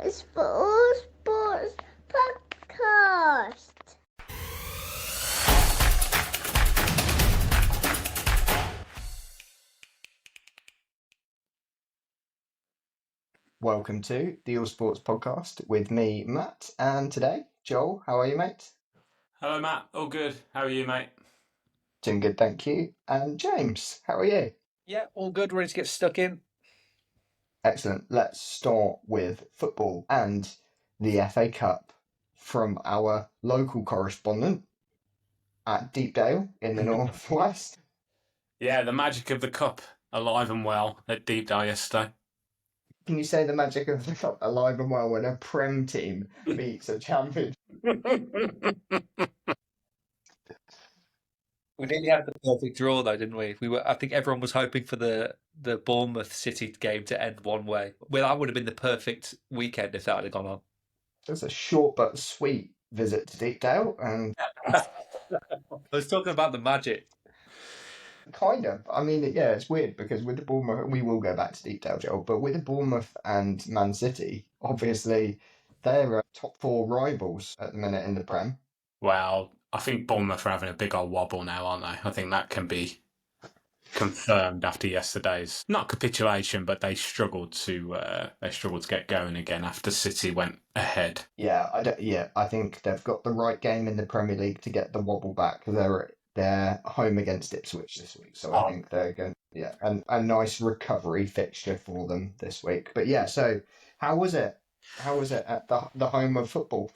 Sports podcast. Welcome to the All Sports Podcast with me, Matt, and today, Joel. How are you, mate? Hello, Matt. All good. How are you, mate? Doing good, thank you. And James, how are you? Yeah, all good. Ready to get stuck in. Excellent. Let's start with football and the FA Cup from our local correspondent at Deepdale in the northwest. Yeah, the magic of the cup alive and well at Deep Dive yesterday. Can you say the magic of the cup alive and well when a Prem team beats a champion? We nearly had the perfect draw, though, didn't we? I think everyone was hoping for the Bournemouth City game to end one way. Well, that would have been the perfect weekend if that had gone on. It's a short but sweet visit to Deepdale, and I was talking about the magic. kind of. I mean, yeah, it's weird because with the Bournemouth, we will go back to Deepdale, Joel, but with the Bournemouth and Man City, obviously, they're top four rivals at the minute in the Prem. Well, I think Bournemouth are having a big old wobble now, aren't they? I think that can be confirmed after yesterday's not capitulation, but they struggled to get going again after City went ahead. Yeah, I think they've got the right game in the Premier League to get the wobble back. They're home against Ipswich this week, so I think they're going. Yeah, and a nice recovery fixture for them this week. But yeah, so how was it? How was it at the home of football?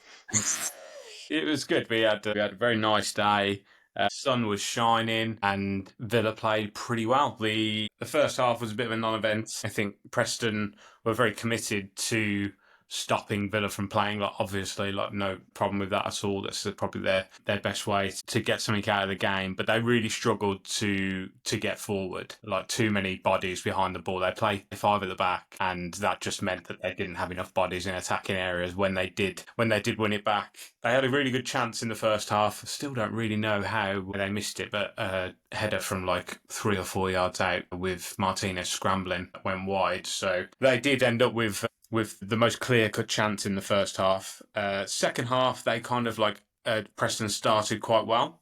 It was good. We had a very nice day. Sun was shining and Villa played pretty well. The first half was a bit of a non-event. I think Preston were very committed to stopping Villa from playing. Obviously, no problem with that at all. That's probably their best way to get something out of the game. But they really struggled to get forward. Too many bodies behind the ball. They played five at the back, and that just meant that they didn't have enough bodies in attacking areas when they did win it back. They had a really good chance in the first half. Still don't really know how they missed it, but a header from 3 or 4 yards out with Martinez scrambling went wide. So they did end up with the most clear-cut chance in the first half. Second half, they kind of Preston started quite well.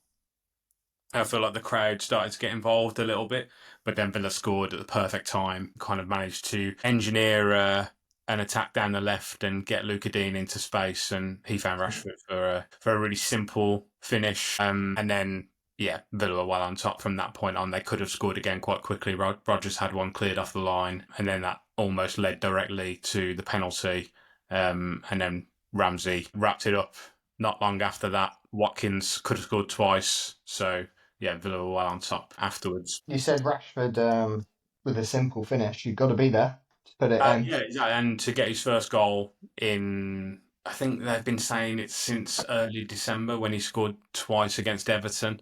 I feel like the crowd started to get involved a little bit, but then Villa scored at the perfect time, kind of managed to engineer an attack down the left and get Luca Dean into space, and he found Rashford for a really simple finish. And then, yeah, Villa were well on top from that point on. They could have scored again quite quickly. Rodgers had one cleared off the line, and then that almost led directly to the penalty. And then Ramsey wrapped it up not long after that. Watkins could have scored twice. So, yeah, Villa were well on top afterwards. You said Rashford with a simple finish. You've got to be there to put it in. Yeah, exactly. And to get his first goal in, I think they've been saying it since early December when he scored twice against Everton.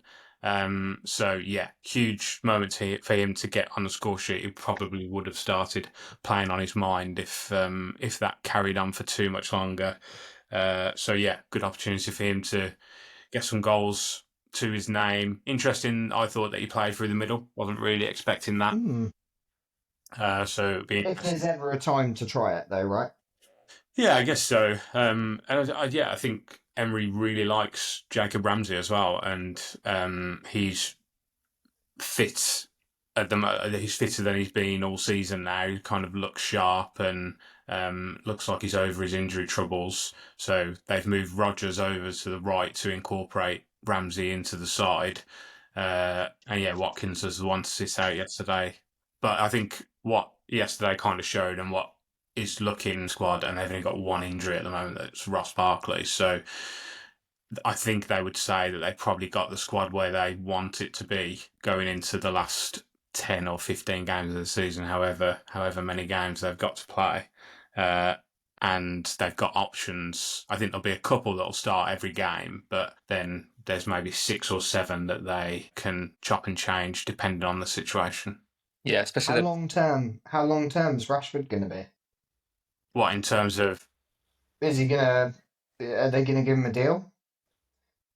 So yeah, huge moment for him to get on the score sheet. He probably would have started playing on his mind if that carried on for too much longer. So yeah, good opportunity for him to get some goals to his name. Interesting. I thought that he played through the middle. Wasn't really expecting that. So it'd be If there's ever a time to try it, though, right? Yeah, I guess so. And I think Emery really likes Jacob Ramsey as well, and he's fit he's fitter than he's been all season now. He kind of looks sharp and looks like he's over his injury troubles. So they've moved Rodgers over to the right to incorporate Ramsey into the side. And yeah, Watkins was the one to sit out yesterday. But I think what yesterday kind of showed and what is looking squad, and they've only got one injury at the moment, that's Ross Barkley. So I think they would say that they probably got the squad where they want it to be going into the last 10 or 15 games of the season, however many games they've got to play. And they've got options. I think there'll be a couple that'll start every game, but then there's maybe 6 or 7 that they can chop and change depending on the situation. Yeah, especially How long term is Rashford going to be? What, in terms of? Are they going to give him a deal?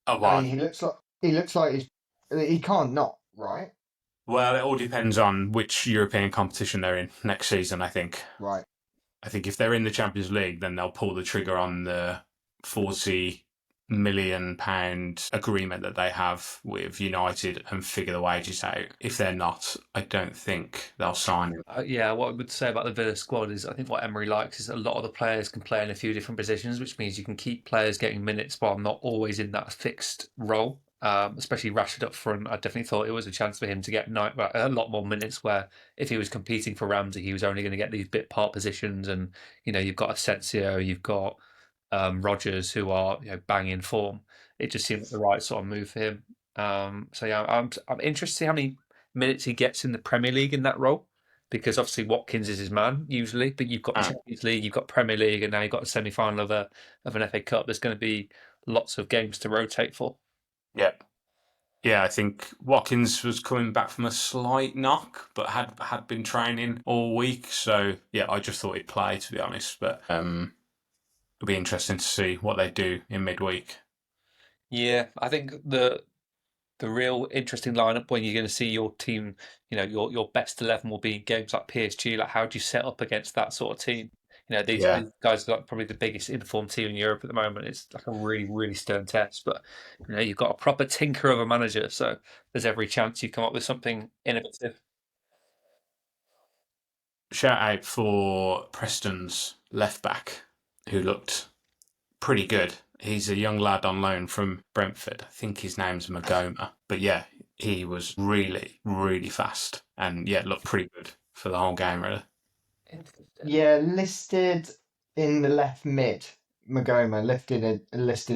Oh, well, I mean, he looks like he can't not, right? Well, it all depends on which European competition they're in next season, I think. Right. I think if they're in the Champions League, then they'll pull the trigger on the £40 million agreement that they have with United and figure the wages out. If they're not, I don't think they'll sign him. Yeah, what I would say about the Villa squad is I think what Emery likes is a lot of the players can play in a few different positions, which means you can keep players getting minutes while not always in that fixed role. Especially Rashford up front, I definitely thought it was a chance for him to get a lot more minutes. Where if he was competing for Ramsey, he was only going to get these bit part positions, and you've got Asensio, you've got Rodgers, who are banging form. It just seemed like the right sort of move for him. So yeah, I'm interested to see how many minutes he gets in the Premier League in that role, because obviously Watkins is his man usually, but you've got the Champions League, you've got Premier League, and now you've got a semi-final of an FA Cup. There's going to be lots of games to rotate for. Yeah, I think Watkins was coming back from a slight knock, but had been training all week. So yeah, I just thought he'd play, to be honest. But it'll be interesting to see what they do in midweek. Yeah, I think the real interesting lineup when you're going to see your team, your best 11 will be in games like PSG. Like, how do you set up against that sort of team? These guys are like probably the biggest informed team in Europe at the moment. It's like a really, really stern test, but you've got a proper tinker of a manager, so there's every chance you come up with something innovative. Shout out for Preston's left back, who looked pretty good. He's a young lad on loan from Brentford. I think his name's Magoma. But yeah, he was really, really fast and looked pretty good for the whole game, really. Yeah, listed in the left mid. Magoma listed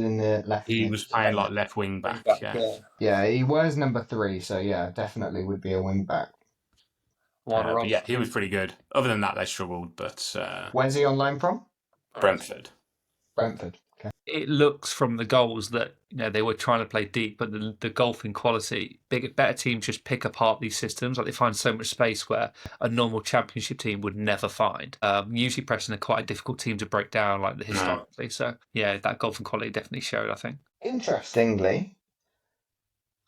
in the left mid. He was playing like left wing back. Yeah, he was number 3, so yeah, definitely would be a wing back. But yeah, he was pretty good. Other than that, they struggled. But where's he on loan from? Brentford. Okay. It looks from the goals that they were trying to play deep, but the golfing quality, better teams just pick apart these systems. Like, they find so much space where a normal Championship team would never find. Usually Preston are quite a difficult team to break down, like historically. So yeah, that golfing quality definitely showed, I think. Interestingly,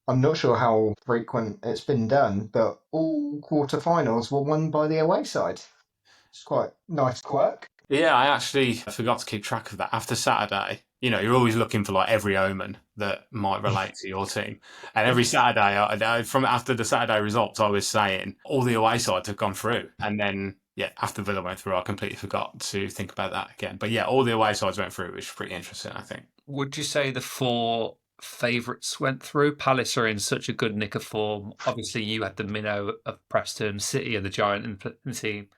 I'm not sure how frequent it's been done, but all quarterfinals were won by the away side. It's quite a nice quirk. Yeah, I actually forgot to keep track of that. After Saturday, you're always looking for like every omen that might relate to your team. And every Saturday, from after the Saturday results, I was saying all the away sides have gone through. And then, after Villa went through, I completely forgot to think about that again. But all the away sides went through, which was pretty interesting, I think. Would you say the 4 favourites went through? Palace are in such a good nick of form. Obviously, you had the minnow of Preston, City are the giant in the team.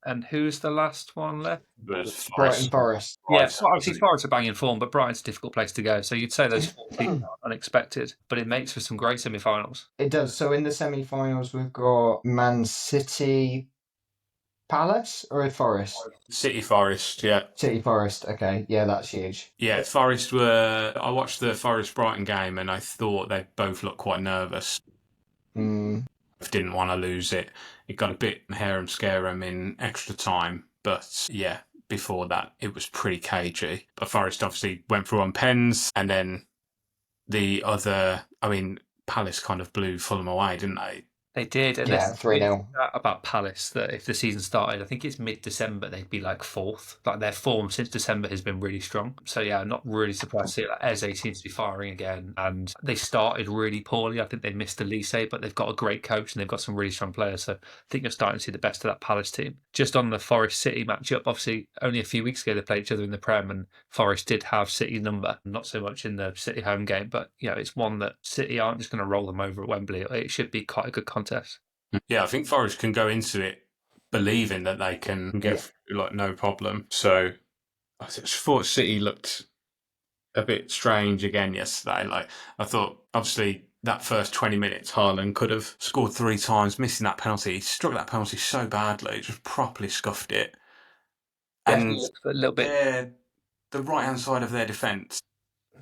And who's the last one left? Brighton Forest. Yeah, obviously Forest are banging form, but Brighton's a difficult place to go. So you'd say those 4 teams are unexpected, but it makes for some great semi-finals. It does. So in the semi-finals, we've got Man City, Palace, or Forest? City Forest, yeah. City Forest, okay. Yeah, that's huge. Yeah, I watched the Forest-Brighton game and I thought they both looked quite nervous. Didn't want to lose it. It got a bit harem-scarum in extra time, but before that it was pretty cagey. But Forest obviously went through on pens, and then Palace kind of blew Fulham away, didn't they? They did. And 3-0. About Palace, that if the season started, I think it's mid-December, they'd be like 4th. Like, their form since December has been really strong. So yeah, I'm not really surprised to see it. Like, Eze seems to be firing again, and they started really poorly. I think they missed Elise, but they've got a great coach and they've got some really strong players. So I think you're starting to see the best of that Palace team. Just on the Forest City matchup, obviously only a few weeks ago they played each other in the Prem, and Forest did have City's number, not so much in the City home game, but it's one that City aren't just going to roll them over at Wembley. It should be quite a good contest. Yeah, I think Forest can go into it believing that they can get like no problem. So I thought City looked a bit strange again yesterday. Like, I thought obviously that first 20 minutes Haaland could have scored 3 times, missing that penalty. He struck that penalty so badly, just properly scuffed it. And a little bit. The right hand side of their defence,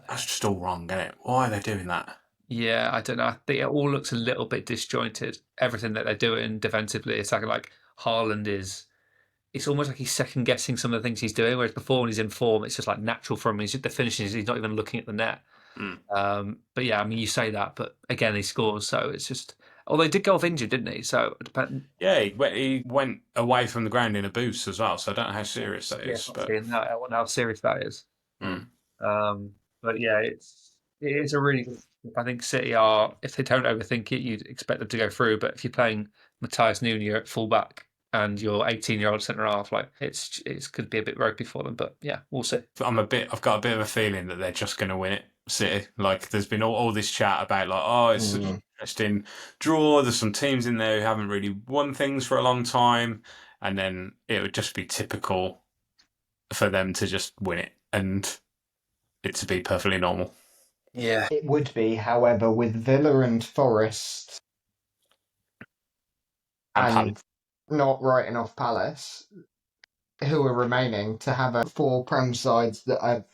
that's just all wrong, isn't it? Why are they doing that? Yeah, I don't know. I think it all looks a little bit disjointed. Everything that they're doing defensively, it's like Haaland it's almost like he's second guessing some of the things he's doing. Whereas before, when he's in form, it's just like natural for him. The finishes, he's not even looking at the net. But yeah, I mean, you say that, but again, he scores. So it's just, Although he did go off injured, didn't he? So it depends. Yeah, he went away from the ground in a boost as well, so I don't know how serious that is. But How serious that is. Mm. But yeah, it is a really good. I think City are, if they don't overthink it, you'd expect them to go through. But if you're playing Matthias Nunes at fullback and your 18-year-old centre half, like it's could be a bit ropey for them. But yeah, we'll see. I've got a bit of a feeling that they're just going to win it, City. Like there's been all this chat about like, oh, it's an interesting draw. There's some teams in there who haven't really won things for a long time, and then it would just be typical for them to just win it and it to be perfectly normal. Yeah, It would be, however, with Villa and Forest and not writing off Palace, who are remaining, to have 4 Prem sides that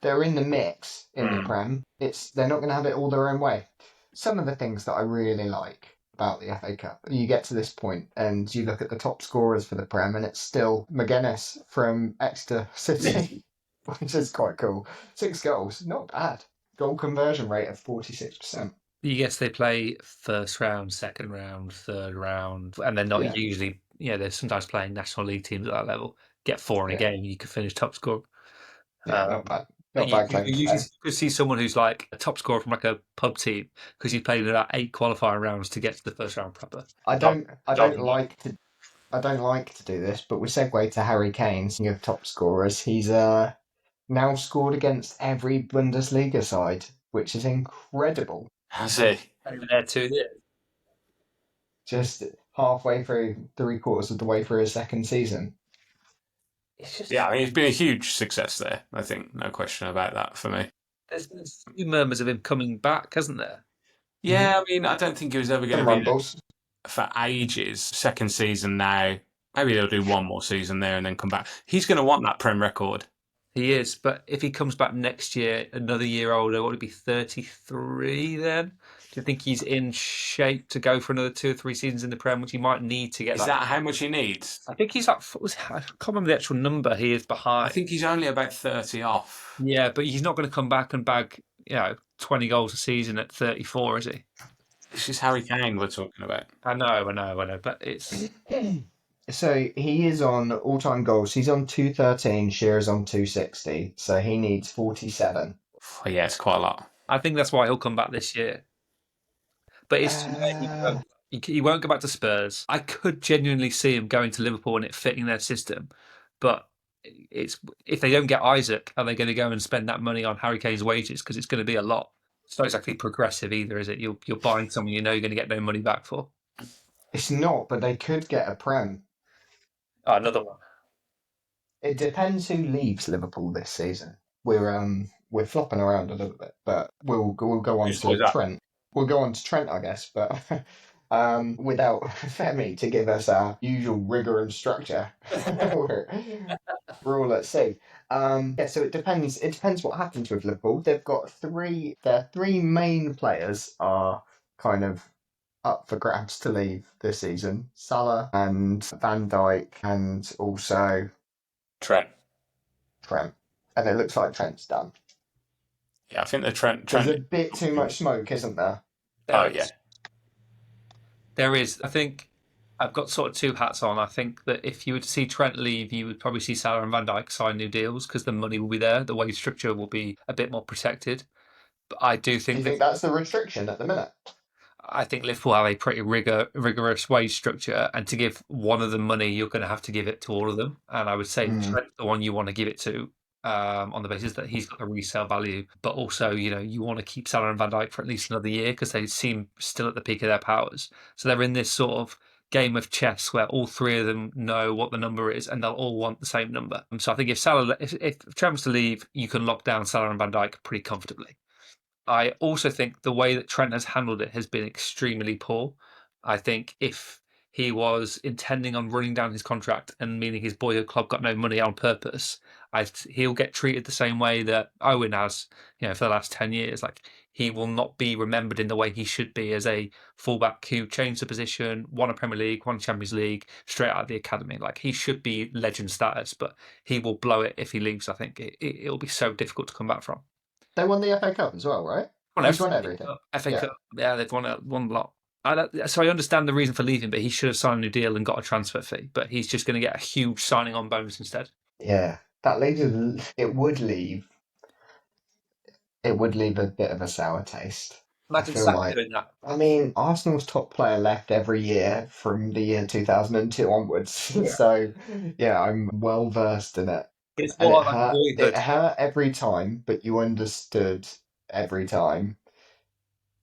they're in the mix in the Prem. They're not going to have it all their own way. Some of the things that I really like about the FA Cup, you get to this point and you look at the top scorers for the Prem, and it's still McGuinness from Exeter City, which is quite cool. 6 goals, not bad. Goal conversion rate of 46%. yes, they play first round, second round, third round, and they're not usually. Yeah, they're sometimes playing National League teams at that level. Get 4 in a game, you could finish top scorer. Yeah, not bad. You usually could see someone who's like a top scorer from like a pub team because he's played about 8 qualifying rounds to get to the first round proper. I don't like to do this, but we segue to Harry Kane, speaking of top scorers. He's now scored against every Bundesliga side, which is incredible. Has he? There 2 years. Just halfway through, 3/4 of the way through his second season. It's just, Yeah, I mean, it's been a huge success there. I think no question about that for me. there's been a few murmurs of him coming back, hasn't there? Yeah, I mean, I don't think he was ever going Some to be rumbles. for ages. Second season now. Maybe they'll do one more season there and then come back. He's going to want that Prem record. He is, but if he comes back next year, another year older, would he be 33 then? Do you think he's in shape to go for another 2 or 3 seasons in the Prem, which he might need to get Is that how much he needs? I think he's like, I can't remember the actual number he is behind. I think he's only about 30 off. Yeah, but he's not going to come back and bag, 20 goals a season at 34, is he? This is Harry Kane we're talking about. I know, but it's... So he is on all-time goals. He's on 213, Shearer's on 260, so he needs 47. Oh, yeah, it's quite a lot. I think that's why he'll come back this year. But it's he won't go back to Spurs. I could genuinely see him going to Liverpool and it fitting their system. But it's if they don't get Isaac, are they going to go and spend that money on Harry Kane's wages? Because it's going to be a lot. It's not exactly progressive either, is it? You're buying someone you know you're going to get no money back for. It's not, but they could get a Prem. Oh, another one. It depends who leaves Liverpool this season. We're flopping around a little bit, but we'll go on to Trent. We'll go on to Trent, I guess, but without Femi to give us our usual rigor and structure, we're all at sea. So it depends. It depends what happens with Liverpool. They've got their 3 main players are kind of up for grabs to leave this season. Salah and Van Dijk and also Trent. And it looks like Trent's done. Yeah, I think the Trent. There's a bit too much smoke, isn't there? Oh, yeah. There is. I think I've got sort of 2 hats on. I think that if you were to see Trent leave, you would probably see Salah and Van Dijk sign new deals because the money will be there. The wage structure will be a bit more protected. But I do think... Do you think that's the restriction at the minute? I think Liverpool have a pretty rigorous wage structure, and to give one of them money, you're going to have to give it to all of them. And I would say Trent's the one you want to give it to on the basis that he's got a resale value. But also, you want to keep Salah and Van Dijk for at least another year because they seem still at the peak of their powers. So they're in this sort of game of chess where all 3 of them know what the number is and they'll all want the same number. So I think if Trent was to leave, you can lock down Salah and Van Dijk pretty comfortably. I also think the way that Trent has handled it has been extremely poor. I think if he was intending on running down his contract and meaning his boyhood club got no money on purpose, he'll get treated the same way that Owen has, for the last 10 years. Like, he will not be remembered in the way he should be as a fullback who changed the position, won a Premier League, won a Champions League, straight out of the academy. Like, he should be legend status, but he will blow it if he leaves. I think it'll be so difficult to come back from. They won the FA Cup as well, right? Won won everything. FA Cup. Yeah, they've won a lot. So I understand the reason for leaving, but he should have signed a new deal and got a transfer fee. But he's just going to get a huge signing on bonus instead. Yeah, that leaves it would leave a bit of a sour taste. I Imagine feel Saka like, doing that. I mean, Arsenal's top player left every year from the year 2002 onwards. Yeah. So, yeah, I'm well versed in it. It's And more like it boyhood. hurt every time, but you understood every time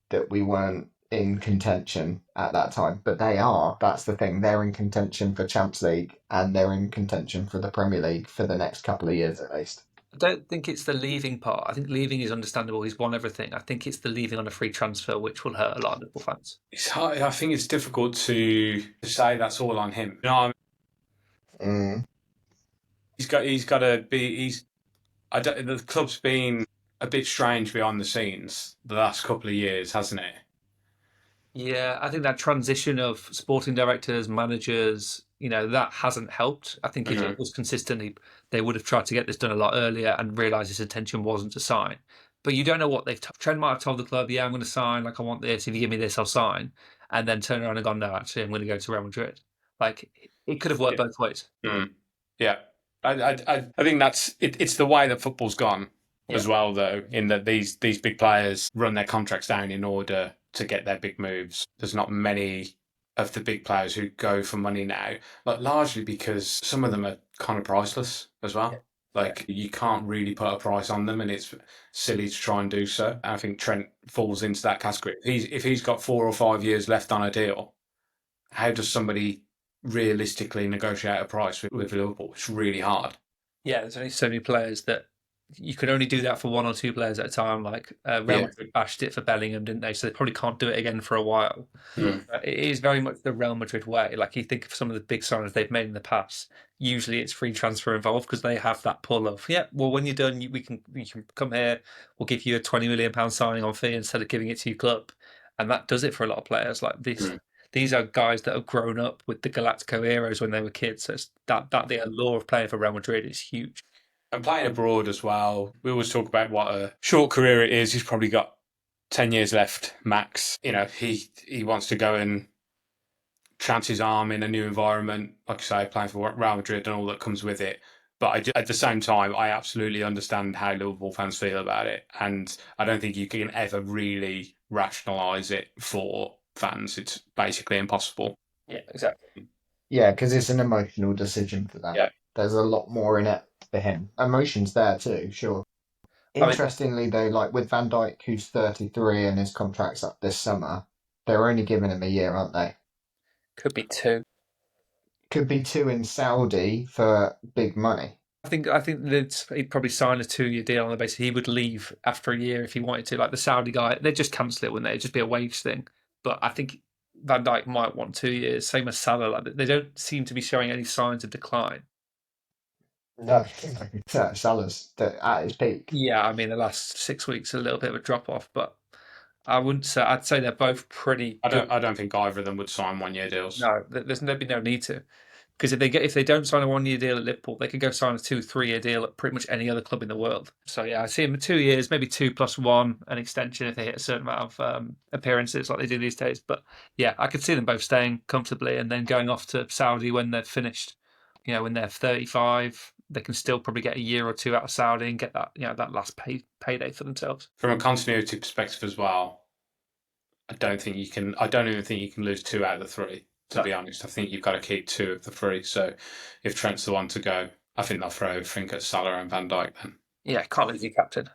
that we weren't in contention at that time. But they are. That's the thing. They're in contention for Champions League and they're in contention for the Premier League for the next couple of years at least. I don't think it's the leaving part. I think leaving is understandable. He's won everything. I think it's the leaving on a free transfer, which will hurt a lot of Liverpool fans. It's hard. I think it's difficult to say that's all on him. You know, he's got to be. The club's been a bit strange behind the scenes the last couple of years, hasn't it? Yeah, I think that transition of sporting directors, managers, that hasn't helped. I think if it was consistently, they would have tried to get this done a lot earlier and realised his intention wasn't to sign. But you don't know what they've. Trent might have told the club, "Yeah, I'm going to sign. Like, I want this. If you give me this, I'll sign." And then turn around and gone, "No, actually, I'm going to go to Real Madrid." Like, it could have worked both ways. Yeah, I think that's it. It's the way that football's gone as well, though, in that these big players run their contracts down in order to get their big moves. There's not many of the big players who go for money now, but largely because some of them are kind of priceless as well. Like, you can't really put a price on them, and it's silly to try and do so. I think Trent falls into that category. If he's got 4 or 5 years left on a deal, how does somebody realistically negotiate a price with Liverpool? It's really hard. Yeah, there's only so many players that you can only do that for 1 or 2 players at a time. Like Real Madrid bashed it for Bellingham, didn't they? So they probably can't do it again for a while. It is very much the Real Madrid way. Like, you think of some of the big signings they've made in the past. Usually, it's free transfer involved because they have that pull of, well, when you're done, we can come here. We'll give you a £20 million signing on fee instead of giving it to your club, and that does it for a lot of players. Like this. These are guys that have grown up with the Galactico heroes when they were kids. So it's that the allure of playing for Real Madrid is huge. And playing abroad as well. We always talk about what a short career it is. He's probably got 10 years left max. He wants to go and chance his arm in a new environment, like I say, playing for Real Madrid and all that comes with it. But at the same time, I absolutely understand how Liverpool fans feel about it. And I don't think you can ever really rationalise it for fans. It's basically impossible. Yeah, exactly. Yeah, because it's an emotional decision for them. Yeah. There's a lot more in it for him. Emotions there too, sure. Interestingly, though, like with Van Dijk, who's 33 and his contract's up this summer, they're only giving him a year, aren't they? Could be 2. Could be 2 in Saudi for big money. I think he'd probably sign a 2-year deal on the basis he would leave after a year if he wanted to. Like the Saudi guy, they'd just cancel it, wouldn't they? It'd just be a wage thing. But I think Van Dijk might want 2 years. Same as Salah. Like, they don't seem to be showing any signs of decline. No, Salah's at his peak. Yeah, I mean the last 6 weeks a little bit of a drop off, but I wouldn't say. I'd say they're both pretty. I don't think either of them would sign 1-year deals. No, there'd be no need to, because if they don't sign a 1-year deal at Liverpool, they could go sign a 2-3-year deal at pretty much any other club in the world. So yeah, I see them 2 years, maybe 2 plus 1, an extension if they hit a certain amount of appearances like they do these days. But yeah, I could see them both staying comfortably and then going off to Saudi when they're finished. When they're 35, they can still probably get a year or 2 out of Saudi and get that that last payday for themselves. From a continuity perspective as well, I don't even think you can lose 2 out of the 3. To be honest, I think you've got to keep 2 of the 3. So if Trent's the one to go, I think they'll throw everything at Salah and Van Dijk then. Yeah, can't lose your captain.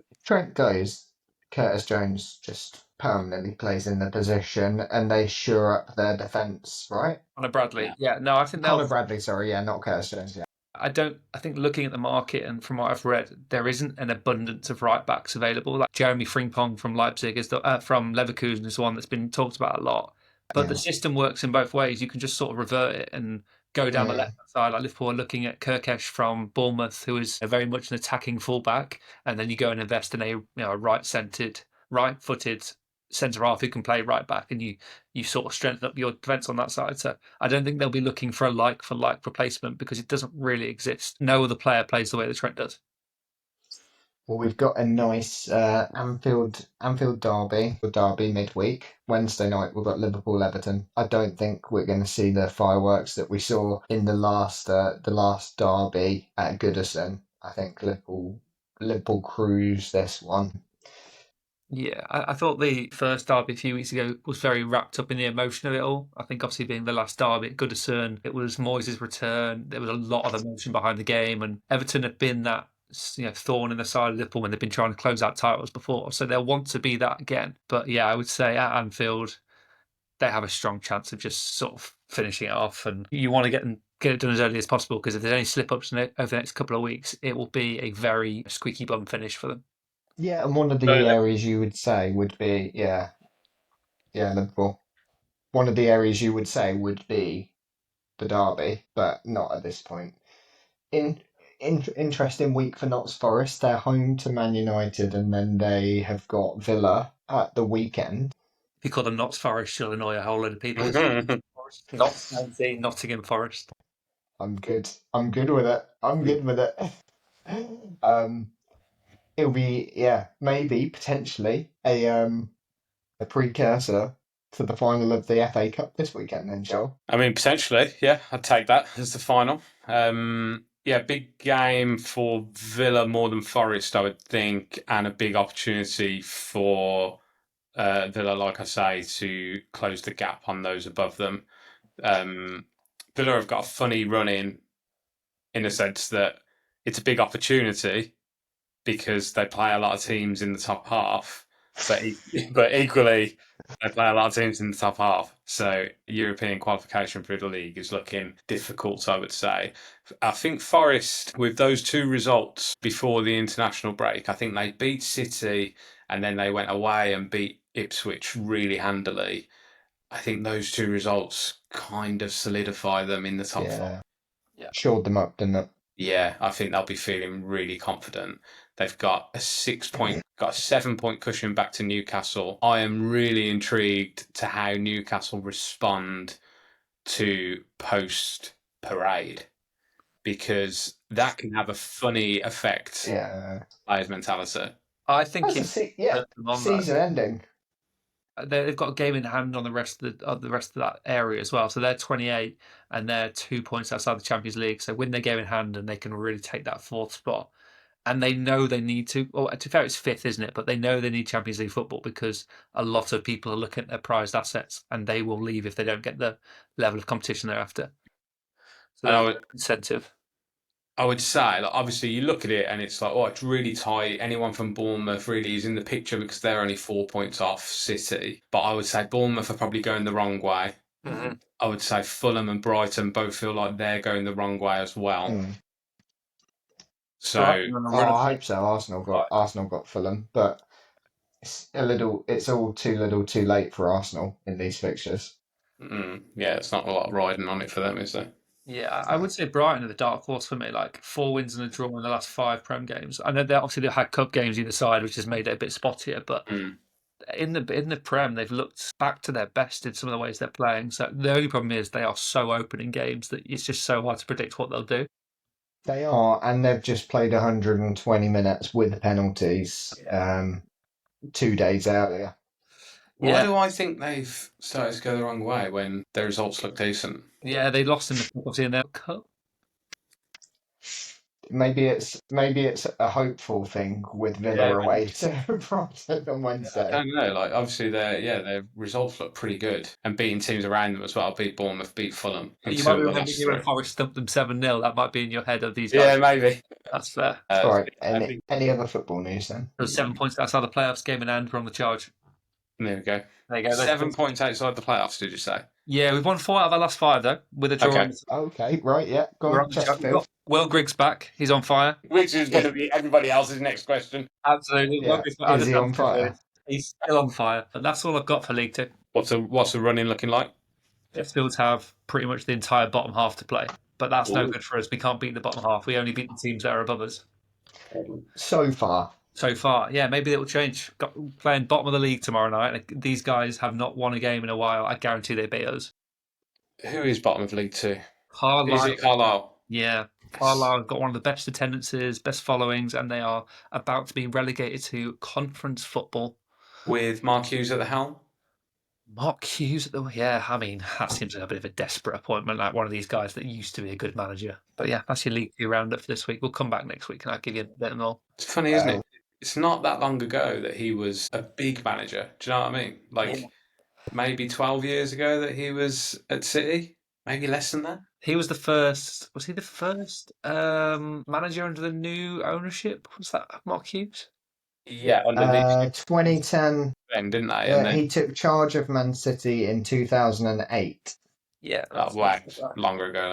If Trent goes, Curtis Jones just permanently plays in the position and they shore up their defence, right? Connor Bradley. Yeah, no, I think Connor Bradley, sorry, not Curtis Jones, yeah. I think looking at the market and from what I've read, there isn't an abundance of right backs available. Like Jeremy Frimpong from Leipzig from Leverkusen is the one that's been talked about a lot. But the system works in both ways. You can just sort of revert it and go down the left side. Like Liverpool are looking at Kirkesh from Bournemouth, who is very much an attacking fullback, and then you go and invest in a right-footed centre half who can play right back, and you sort of strengthen up your defence on that side. So I don't think they'll be looking for a like replacement because it doesn't really exist. No other player plays the way that Trent does. Well, we've got a nice Anfield derby midweek. Wednesday night we've got Liverpool Everton. I don't think we're going to see the fireworks that we saw in the last derby at Goodison. I think Liverpool cruise this one. Yeah, I thought the first derby a few weeks ago was very wrapped up in the emotion of it all. I think obviously being the last derby at Goodison, it was Moyes' return. There was a lot of emotion behind the game, and Everton have been that thorn in the side of Liverpool when they've been trying to close out titles before. So they'll want to be that again. But yeah, I would say at Anfield, they have a strong chance of just sort of finishing it off, and you want to get it done as early as possible because if there's any slip ups over the next couple of weeks, it will be a very squeaky bum finish for them. Yeah, and one of the areas you would say would be Liverpool. One of the areas you would say would be the derby, but not at this point. Interesting week for Notts Forest. They're home to Man United, and then they have got Villa at the weekend. If you call them Notts Forest, you'll annoy a whole load of people. Notts County, Nottingham Forest. I'm good. I'm good with it. I'm good with it. It'll be maybe potentially a precursor to the final of the FA Cup this weekend. Then, Joel. I mean, potentially, yeah, I'd take that as the final. Yeah, big game for Villa more than Forest, I would think, and a big opportunity for Villa, like I say, to close the gap on those above them. Villa have got a funny run in a sense that it's a big opportunity because they play a lot of teams in the top half, but equally they play a lot of teams in the top half. So European qualification for the league is looking difficult, I would say. I think Forest, with those two results before the international break, I think they beat City and then they went away and beat Ipswich really handily. I think those two results kind of solidify them in the top four. Yeah, shored them up, didn't it? Yeah, I think they'll be feeling really confident. They've got a 7-point cushion back to Newcastle. I am really intrigued to how Newcastle respond to post-parade because that can have a funny effect. Yeah, players' mentality. I think season ending. They've got a game in hand on the rest of that area as well. So they're 28 and they're 2 points outside the Champions League. So win their game in hand and they can really take that fourth spot. And they know they need to. Well, to be fair, it's fifth, isn't it? But they know they need Champions League football because a lot of people are looking at their prized assets and they will leave if they don't get the level of competition they're after. So incentive. I would say, like, obviously, you look at it and it's like, oh, it's really tight. Anyone from Bournemouth really is in the picture because they're only 4 points off City. But I would say Bournemouth are probably going the wrong way. Mm-hmm. I would say Fulham and Brighton both feel like they're going the wrong way as well. So I hope so. Arsenal got Fulham, but it's all too little, too late for Arsenal in these fixtures. Yeah, it's not a lot of riding on it for them, is there? Yeah, I would say Brighton are the dark horse for me. Like 4 wins and a draw in the last 5 Prem games. I know they've had cup games either side, which has made it a bit spottier. But in the Prem, they've looked back to their best in some of the ways they're playing. So the only problem is they are so open in games that it's just so hard to predict what they'll do. They are, and they've just played 120 minutes with penalties 2 days earlier. Why do I think they've started to go the wrong way when their results look decent? Yeah, they lost in their cup. Maybe it's a hopeful thing with Villa away to Brighton on Wednesday. I don't know. Like obviously their results look pretty good and beating teams around them as well. Beat Bournemouth, beat Fulham. You might be remembering when Forest stumped them 7-0. That might be in your head of these guys. Yeah, maybe. That's fair. All right. Any other football news then? There's 7 points outside the playoffs. Game in hand. We're on the charge. There we go. There you go. 7 points outside the playoffs, did you say? Yeah, we've won 4 out of our last 5 though, with a draw. Okay, right, yeah. Go on, Chesterfield. Will Griggs back. He's on fire. Which is going to be everybody else's next question. Absolutely. Yeah. Is he on fire? He's still on fire. But that's all I've got for League 2. What's the run-in looking like? Sheffield have pretty much the entire bottom half to play. But that's no good for us. We can't beat the bottom half. We only beat the teams that are above us. So far. Yeah, maybe it will change. Playing bottom of the league tomorrow night. These guys have not won a game in a while. I guarantee they beat us. Who is bottom of League 2? Carlisle. Is it Carlisle? Yeah. Carlisle have got one of the best attendances, best followings, and they are about to be relegated to conference football. With Mark Hughes at the helm. Mark Hughes, yeah, I mean, that seems like a bit of a desperate appointment, like one of these guys that used to be a good manager. But yeah, that's your League 2 roundup for this week. We'll come back next week and I'll give you a bit more. It's funny, isn't it? It's not that long ago that he was a big manager. Do you know what I mean? Like maybe 12 years ago that he was at City. Maybe less than that. He was the first. Was he the first manager under the new ownership? Was that Mark Hughes? Yeah, under the 2010. then, didn't they? And then, He took charge of Man City in 2008. Yeah, wow, longer ago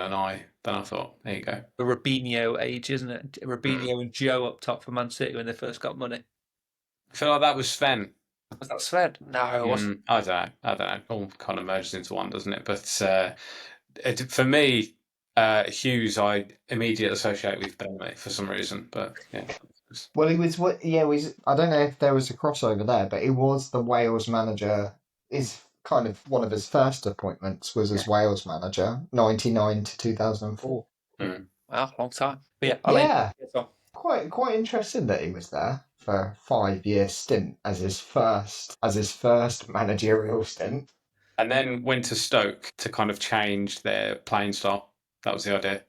than I thought. There you go. The Robinho age, isn't it? Robinho and Joe up top for Man City when they first got money. I feel like that was Sven. Was that Sven? No, it wasn't. I don't know. All kind of merges into one, doesn't it? But for me, Hughes, I immediately associate with Burnley for some reason. But yeah. Well, he was what? Yeah, I don't know if there was a crossover there, but he was the Wales manager. Is kind of one of his first appointments was as Wales manager, 99 to 2004. Wow, long time. But yeah, quite interesting that he was there for a 5-year stint as his first managerial stint, and then went to Stoke to kind of change their playing style. That was the idea.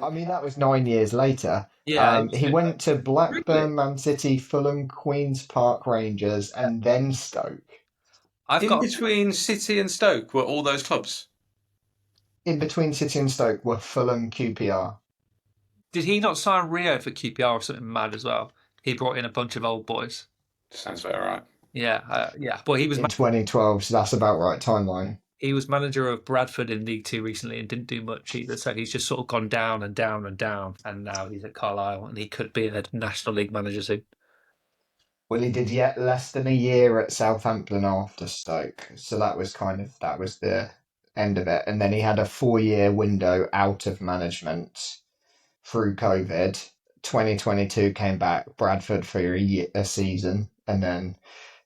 I mean, that was 9 years later. Yeah, he went to Blackburn, Man City, Fulham, Queen's Park Rangers, and then Stoke. Between City and Stoke were all those clubs? In between City and Stoke were Fulham, QPR. Did he not sign Rio for QPR or something mad as well? He brought in a bunch of old boys. Sounds about right. Yeah, yeah. But he was in 2012, so that's about right timeline. He was manager of Bradford in League 2 recently and didn't do much either. So he's just sort of gone down and down and down. And now he's at Carlisle and he could be a National League manager soon. Well, he did yet less than a year at Southampton after Stoke. So that was the end of it. And then he had a 4-year window out of management through COVID. 2022 came back, Bradford for a season, and then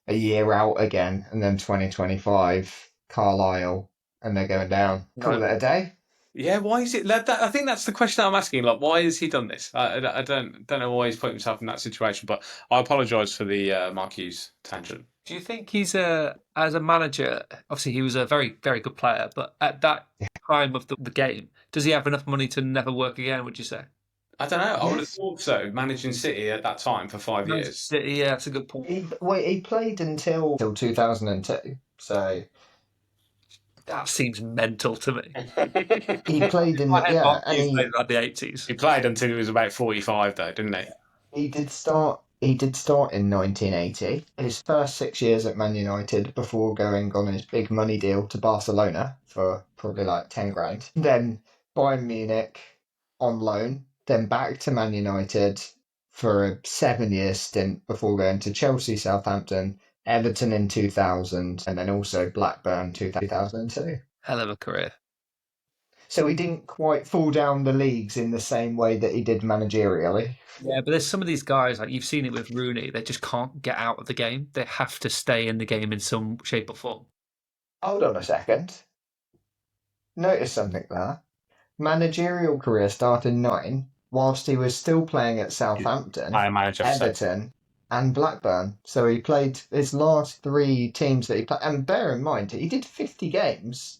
a year out again. And then 2025... Carlisle, and they're going down. Call it a day. Yeah, why is it? I think that's the question I'm asking. Like, why has he done this? I don't know why he's put himself in that situation. But I apologise for the Mark Hughes tangent. Do you think he's as a manager? Obviously, he was a very, very good player, but at that time of the game, does he have enough money to never work again? Would you say? I don't know. I would have thought so. Managing City at that time for 5 years. City, yeah, that's a good point. He played until 2002. So. That seems mental to me. He played in the 80s. He played until he was about 45, though, didn't he? He did start in 1980. His first 6 years at Man United before going on his big money deal to Barcelona for probably like 10 grand. Then Bayern Munich on loan. Then back to Man United for a 7-year stint before going to Chelsea, Southampton, Everton in 2000, and then also Blackburn 2002. Hell of a career. So he didn't quite fall down the leagues in the same way that he did managerially. Yeah, but there's some of these guys, like you've seen it with Rooney, they just can't get out of the game. They have to stay in the game in some shape or form. Hold on a second. Notice something there. Managerial career started 9, whilst he was still playing at Southampton, Everton, and Blackburn. So he played his last 3 teams that he played. And bear in mind, he did 50 games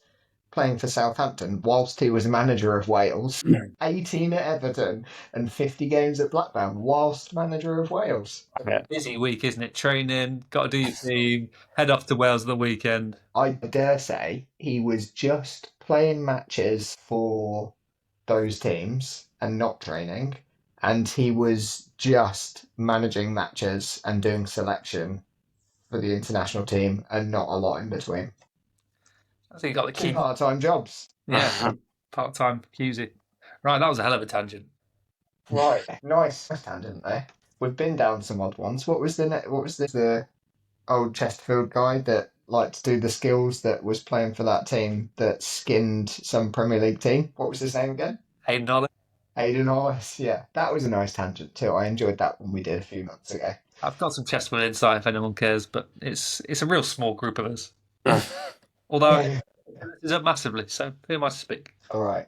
playing for Southampton whilst he was manager of Wales. 18 at Everton and 50 games at Blackburn whilst manager of Wales. Yeah. Busy week, isn't it? Training, got to do your team, head off to Wales on the weekend. I dare say he was just playing matches for those teams and not training. And he was just managing matches and doing selection for the international team and not a lot in between. I think he got the key. 2 part-time jobs. Yeah, part-time Husey. Right, that was a hell of a tangent. Right, nice tangent there. We've been down some odd ones. What was the old Chesterfield guy that liked to do the skills that was playing for that team that skinned some Premier League team? What was his name again? Hayden Hollis. Hayden Hollis, yeah. That was a nice tangent too. I enjoyed that one we did a few months ago. I've got some Chesterfield insight if anyone cares, but it's a real small group of us. Although it is up massively, so who am I to speak? All right.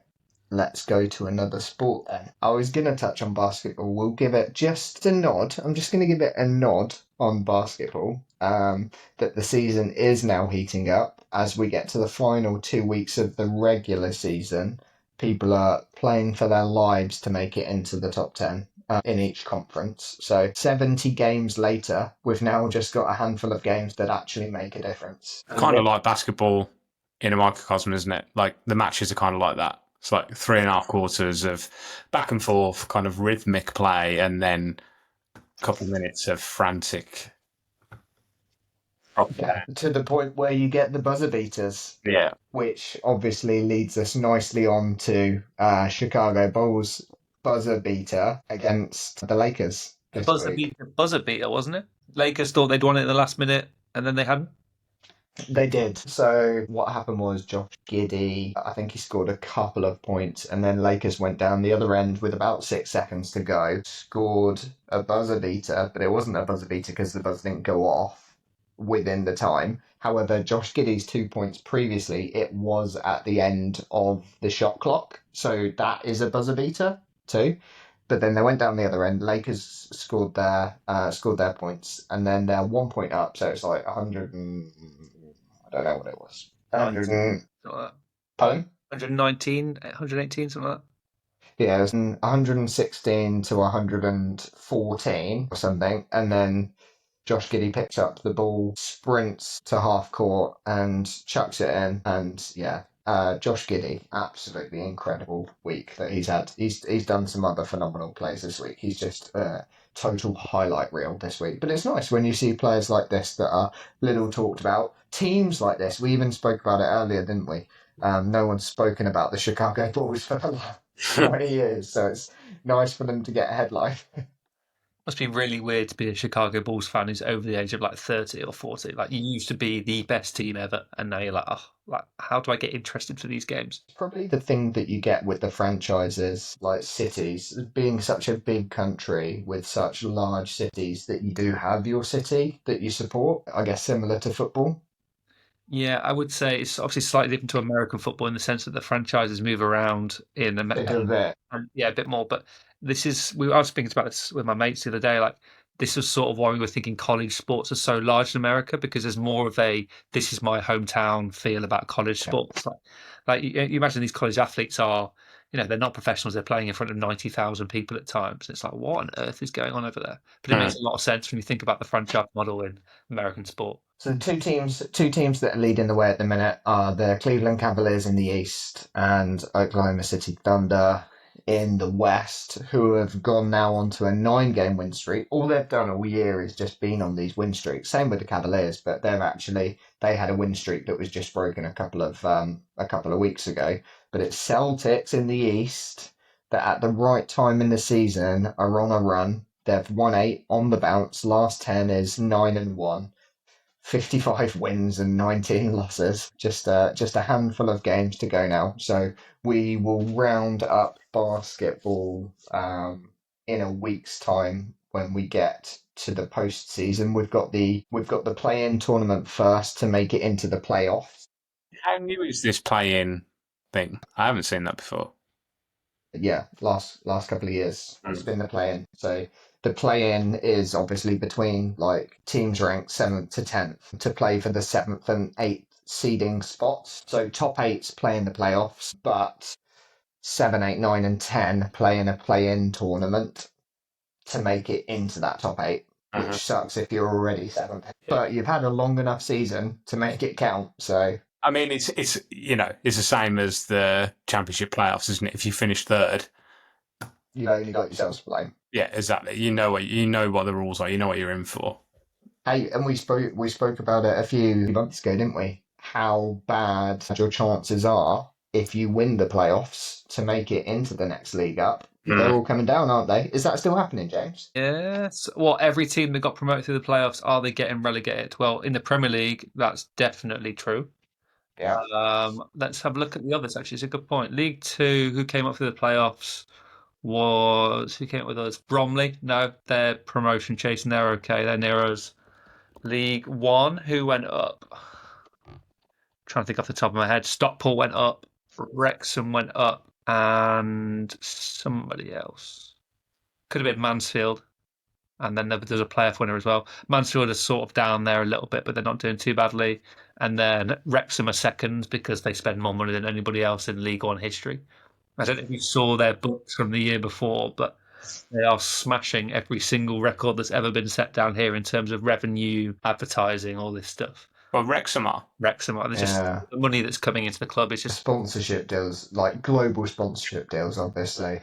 let's go to another sport then. I was going to touch on basketball. We'll give it just a nod. I'm just going to give it a nod on basketball, that the season is now heating up as we get to the final 2 weeks of the regular season. People are playing for their lives to make it into the top 10 in each conference. So 70 games later, we've now just got a handful of games that actually make a difference. Kind of like basketball in a microcosm, isn't it? Like the matches are kind of like that. It's like 3.5 quarters of back and forth, kind of rhythmic play, and then a couple of minutes of frantic. Yeah, to the point where you get the buzzer beaters. Yeah. Which obviously leads us nicely on to Chicago Bulls buzzer beater against the Lakers this week. Buzzer beater, wasn't it? Lakers thought they'd won it at the last minute, and then they hadn't. They did. So what happened was Josh Giddey, I think he scored a couple of points, and then Lakers went down the other end with about 6 seconds to go, scored a buzzer beater, but it wasn't a buzzer beater because the buzzer didn't go off within the time. However, Josh Giddey's 2 points previously, it was at the end of the shot clock. So that is a buzzer beater too. But then they went down the other end. Lakers scored their points, and then they're 1 point up. So it's like 100 and I don't know what it was. 100 and, pardon? 119, 118, something like that. Yeah, it was 116 to 114 or something, and then Josh Giddey picks up the ball, sprints to half court, and chucks it in. And yeah, Josh Giddey, absolutely incredible week that he's had. He's done some other phenomenal plays this week. He's just total highlight reel this week. But it's nice when you see players like this that are little talked about. Teams like this, we even spoke about it earlier, didn't we? No one's spoken about the Chicago Bulls for the last 20 years, so it's nice for them to get a headline. Must be really weird to be a Chicago Bulls fan who's over the age of like 30 or 40. Like, you used to be the best team ever, and now you're like, oh, like, how do I get interested for these games? Probably the thing that you get with the franchises, like cities, being such a big country with such large cities, that you do have your city that you support, I guess similar to football. Yeah, I would say it's obviously slightly different to American football in the sense that the franchises move around in They do a America. bit. Yeah, a bit more. But I was thinking about this with my mates the other day. Like, this was sort of why we were thinking college sports are so large in America, because there's more of a this is my hometown feel about college sports. Like you imagine these college athletes are, they're not professionals. They're playing in front of 90,000 people at times. It's like, what on earth is going on over there? But it makes a lot of sense when you think about the franchise model in American sport. So two teams that are leading the way at the minute are the Cleveland Cavaliers in the East and Oklahoma City Thunder in the West, who have gone now onto a 9-game win streak. All they've done all year is just been on these win streaks. Same with the Cavaliers, but they had a win streak that was just broken a couple of weeks ago. But it's Celtics in the East that at the right time in the season are on a run. They've won 8 on the bounce. Last 10 is 9-1. 55 wins and 19 losses. Just a handful of games to go now. So we will round up basketball in a week's time when we get to the postseason. We've got the play-in tournament first to make it into the playoffs. How new is this play-in thing? I haven't seen that before. Yeah, last couple of years it's been the play-in. So the play-in is obviously between like teams ranked 7th to 10th to play for the 7th and 8th seeding spots. So top 8s play in the playoffs, but 7, 8, 9, and 10 play in a play-in tournament to make it into that top 8, which sucks if you're already 7th. But you've had a long enough season to make it count. So I mean, it's the same as the championship playoffs, isn't it? If you finish third, you've only got yourselves to blame. yeah, exactly. You know what the rules are. You know what you're in for. Hey, and we spoke about it a few months ago, didn't we? How bad your chances are if you win the playoffs to make it into the next league up. They're all coming down, aren't they? Is that still happening, James? Yes. Well, every team that got promoted through the playoffs, are they getting relegated? Well, in the Premier League, that's definitely true. Yeah. Let's have a look at the others. Actually, it's a good point. League Two, who came up through the playoffs who came up with us? Bromley. No, they're promotion chasing. They're okay. They're near us. League One, who went up? Trying to think off the top of my head. Stockport went up. Wrexham went up. and somebody else. Could have been Mansfield. And then there's a playoff winner as well. Mansfield is sort of down there a little bit, but they're not doing too badly. And then Wrexham are second because they spend more money than anybody else in League One history. I don't know if you saw their books from the year before, but they are smashing every single record that's ever been set down here in terms of revenue, advertising, all this stuff. Well, Wrexham are. There's just the money that's coming into the club is just sponsorship deals, like global sponsorship deals, obviously.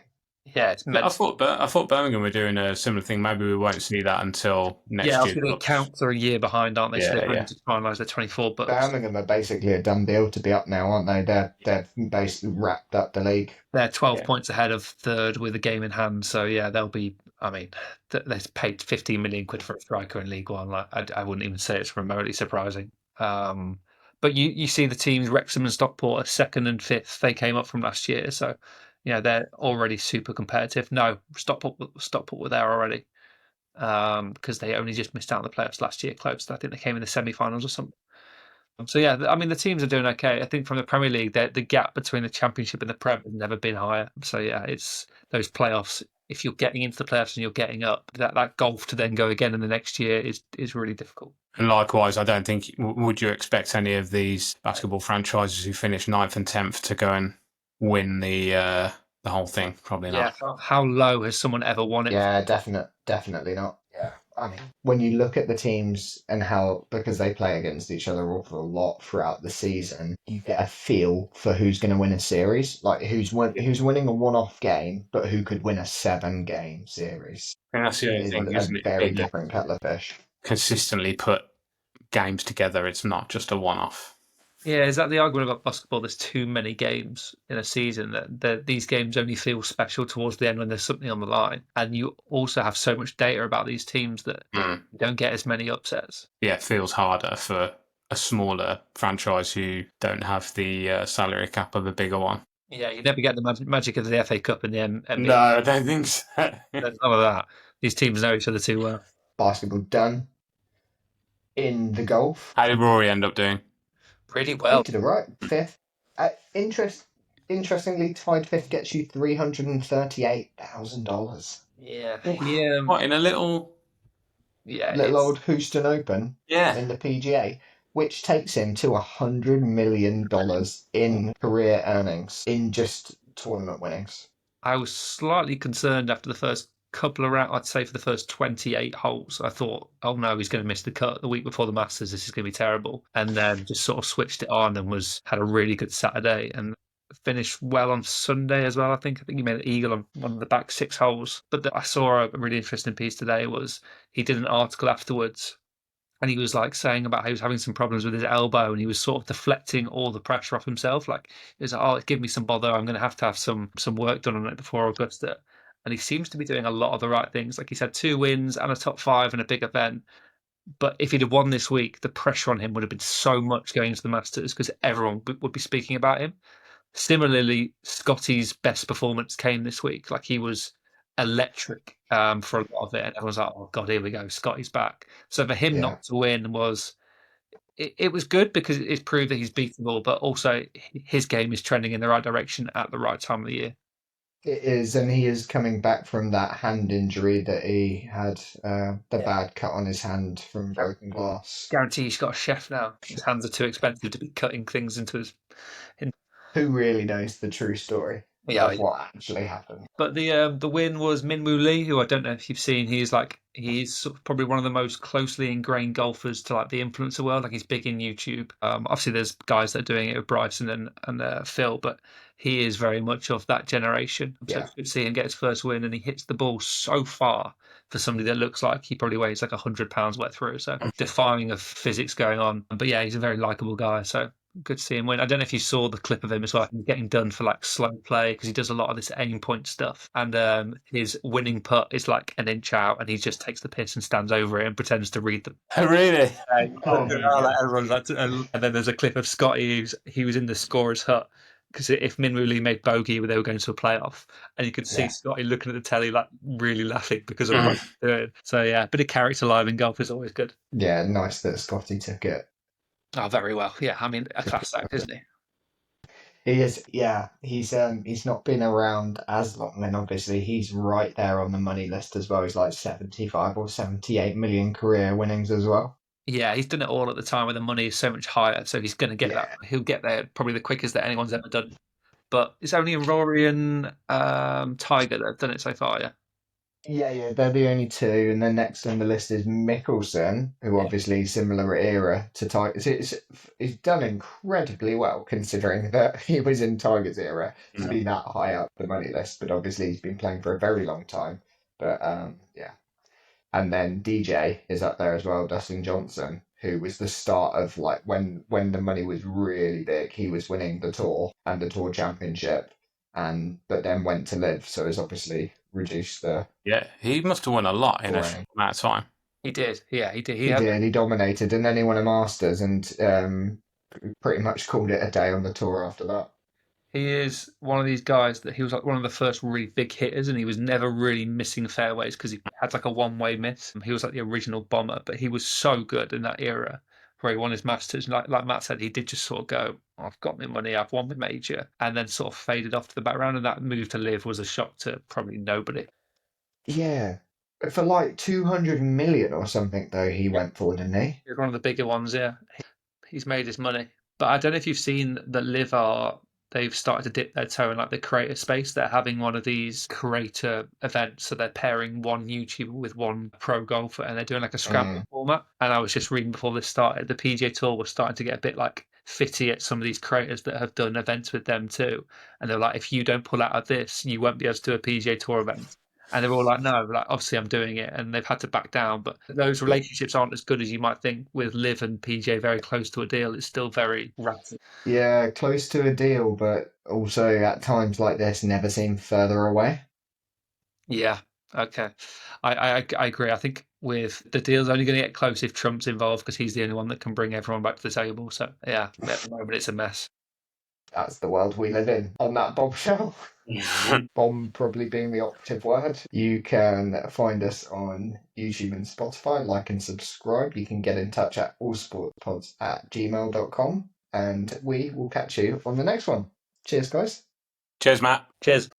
yeah. It's I thought Birmingham were doing a similar thing. Maybe we won't see that until next year. The accounts are a year behind, aren't they? So they're going to finalise their 24 books. Birmingham are basically a done deal to be up now, aren't they? They've basically wrapped up the league. They're 12 points ahead of third with a game in hand. So yeah, they'll be. I mean, they paid 15 million quid for a striker in League One. Like, I wouldn't even say it's remotely surprising. But you see the teams Wrexham and Stockport are second and fifth. They came up from last year, so they're already super competitive. No, Stockport were there already because they only just missed out on the playoffs last year. Close, I think they came in the semi-finals or something. So yeah, I mean the teams are doing okay. I think from the Premier League, the gap between the Championship and the Prem has never been higher. So yeah, it's those playoffs. If you're getting into the playoffs and you're getting up, that golf to then go again in the next year is really difficult. And likewise, I don't think would you expect any of these basketball franchises who finish 9th and 10th to go and win the whole thing? Probably not. Yeah. How low has someone ever won it? Yeah, definitely not. Yeah. I mean, when you look at the teams and how, because they play against each other awful lot throughout the season, you get a feel for who's going to win a series, like who's winning a one-off game, but who could win a 7-game series. I think that's the only thing, isn't it? Very different kettle of fish. Consistently put games together. It's not just a one-off. Yeah, is that the argument about basketball? There's too many games in a season that these games only feel special towards the end when there's something on the line. And you also have so much data about these teams that you don't get as many upsets. Yeah, it feels harder for a smaller franchise who don't have the salary cap of a bigger one. Yeah, you never get the magic of the FA Cup and the NBA. No, I don't think so. There's none of that. These teams know each other too well. Basketball done. In the golf. How did Rory end up doing? Pretty well. To the right, fifth. Interestingly, tied fifth gets you $338,000. Yeah. What, in a little old Houston Open in the PGA, which takes him to $100 million in career earnings in just tournament winnings. I was slightly concerned after the first couple of rounds. I'd say for the first 28 holes, I thought, oh no, he's going to miss the cut the week before the Masters. This is going to be terrible. And then just sort of switched it on and had a really good Saturday and finished well on Sunday as well. I think he made an eagle on one of the back 6 holes. But I saw a really interesting piece today. Was he did an article afterwards. And he was like saying about how he was having some problems with his elbow, and he was sort of deflecting all the pressure off himself. Like he was like, "Oh, give me some bother. I'm going to have some work done on it before Augusta." And he seems to be doing a lot of the right things. Like he's had 2 wins and a top 5 in a big event. But if he'd have won this week, the pressure on him would have been so much going into the Masters because everyone would be speaking about him. Similarly, Scotty's best performance came this week. Like he was electric for a lot of it, and everyone's like, "Oh God, here we go, Scotty's back." So for him not to win was good because it proved that he's beatable, but also his game is trending in the right direction at the right time of the year. It is, and he is coming back from that hand injury that he had, bad cut on his hand from broken glass. Guarantee he's got a chef now. His hands are too expensive to be cutting things into his. Who really knows the true story? Of what actually happened. But the win was Min Woo Lee, who I don't know if you've seen. He's sort of probably one of the most closely ingrained golfers to like the influencer world. Like he's big in YouTube. Obviously, there's guys that are doing it with Bryson and Phil, but he is very much of that generation. So it's good to see him get his first win, and he hits the ball so far for somebody that looks like he probably weighs like 100 pounds wet through. So defying of physics going on. But yeah, he's a very likable guy. So good to see him win. I don't know if you saw the clip of him as well. He's getting done for like slow play because he does a lot of this aim point stuff. And his winning putt is like an inch out, and he just takes the piss and stands over it and pretends to read them. Oh, really? Everyone's like, and then there's a clip of Scotty. He was in the scorer's hut because if Min Woo Lee made bogey, they were going to a playoff, and you could see Scotty looking at the telly like really laughing because of what he's doing. So yeah, a bit of character live in golf is always good. Yeah, nice that Scotty took it. Oh, very well. Yeah, I mean, a class act, isn't he? He is, yeah. He's not been around as long, and obviously he's right there on the money list as well. He's like 75 or 78 million career winnings as well. Yeah, he's done it all at the time where the money is so much higher, so he's going to get that. Yeah. He'll get there probably the quickest that anyone's ever done. But it's only Rory and Tiger that have done it so far. Yeah, Yeah, they're the only two, and then next on the list is Mickelson, who yeah, obviously similar era to Tiger. He's done incredibly well considering that he was in Tiger's era to be that high up the money list. But obviously he's been playing for a very long time. But yeah, and then DJ is up there as well, Dustin Johnson, who was the start of like when the money was really big. He was winning the Tour and the Tour Championship, and but then went to live, so it's obviously reduced the Yeah, he must have won a lot in a Right. short amount of time. he did. Yeah, he did. He did. He dominated, and then he won a Masters, and pretty much called it a day on the tour after that. He is one of these guys that he was like one of the first really big hitters, and he was never really missing fairways because he had like a one-way miss. He was like the original bomber, but he was so good in that era where he won his Masters. Like Matt said, he did just sort of go, "I've got my money, I've won my major," and then sort of faded off to the background. And that move to live was a shock to probably nobody. Yeah, for like 200 million or something though, he went for, didn't he? He's one of the bigger ones, yeah. He's made his money. But I don't know if you've seen that Live are they've started to dip their toe in like the creator space. They're having one of these creator events, so they're pairing one YouTuber with one pro golfer, and they're doing like a scramble format. And I was just reading before this started, the PGA Tour was starting to get a bit like fitty at some of these creators that have done events with them too. And they're like, if you don't pull out of this, you won't be able to do a PGA Tour event. And they're all like, no, like obviously I'm doing it, and they've had to back down. But those relationships aren't as good as you might think. With Liv and PJ very close to a deal, it's still very ratty. Yeah, close to a deal, but also at times like this, never seem further away. Yeah, okay, I agree. I think with the deal's only going to get close if Trump's involved because he's the only one that can bring everyone back to the table. So yeah, at the moment it's a mess. That's the world we live in. On that bombshell. Bomb probably being the operative word. You can find us on YouTube and Spotify, like and subscribe. You can get in touch at allsportpods@gmail.com, and we will catch you on the next one. Cheers, guys. Cheers, Matt. Cheers.